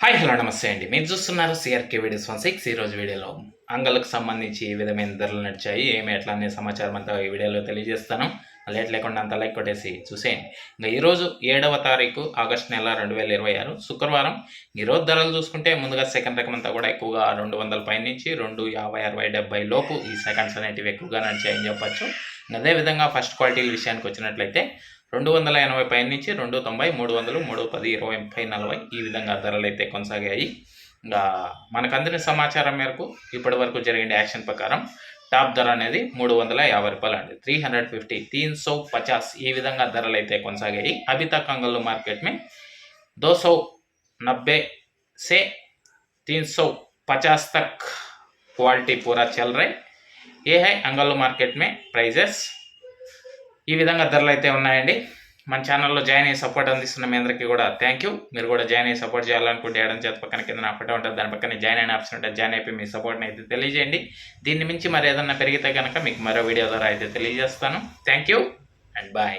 Hi hello నమస్తే అండి. మీరు చూస్తున్నారు సిఆర్కే వీడియోస్ 16. ఈరోజు వీడియోలో అంగళ్ళకు సంబంధించి ఏ విధమైన ధరలు నడిచాయి, ఏమి ఎట్లా అనే సమాచారం అంతా ఈ వీడియోలో తెలియజేస్తాను. లేట్ లేకుండా అంత లైక్ కొట్టేసి చూసేయండి. ఇంకా ఈరోజు 7వ తారీఖు ఆగస్టు నెల 2026 శుక్రవారం. ఈరోజు ధరలు చూసుకుంటే ముందుగా సెకండ్ రకం అంతా కూడా ఎక్కువగా 200 పై నుంచి 250, 60, 70 లోపు ఈ సెకండ్స్ అనేటివి ఎక్కువగా నడిచాయని చెప్పచ్చు. అదేవిధంగా ఫస్ట్ క్వాలిటీల విషయానికి వచ్చినట్లయితే 280 పై నుంచి 290, 300, 310, 20, 30, 40 ఈ విధంగా ధరలు అయితే కొనసాగాయి. ఇంకా మనకు అందిన సమాచారం మేరకు ఇప్పటి వరకు జరిగిన యాక్షన్ ప్రకారం టాప్ ధర అనేది 350 రూపాయలు అండి. 350, 350 ఈ విధంగా ధరలు అయితే కొనసాగాయి. అభి తక్ అంగళ్ళు మార్కెట్ में 290 से 350 तक क्वालिटी पूरा चल रहा है. ये है अंगళ్ళు మార్కెట్ में ప్రైజెస్. ఈ విధంగా ధరలు అయితే ఉన్నాయండి. మన ఛానల్లో జాయిన్ అయ్యి సపోర్ట్ అందిస్తున్న మీ అందరికీ కూడా థ్యాంక్ యూ. మీరు కూడా జాయిన్ అయ్యి సపోర్ట్ చేయాలనుకుంటే ఎడం చేత పక్కన కింద నా ఫోటో ఉంటుంది, దాని పక్కన జాయిన్ అయిన ఆప్షన్ ఉంటుంది. జాయిన్ అయిపోయి మీ సపోర్ట్ని అయితే తెలియజేయండి. దీన్ని మించి మరి ఏదన్నా పెరిగితే కనుక మీకు మరో వీడియో ద్వారా అయితే తెలియజేస్తాను. Thank you and bye.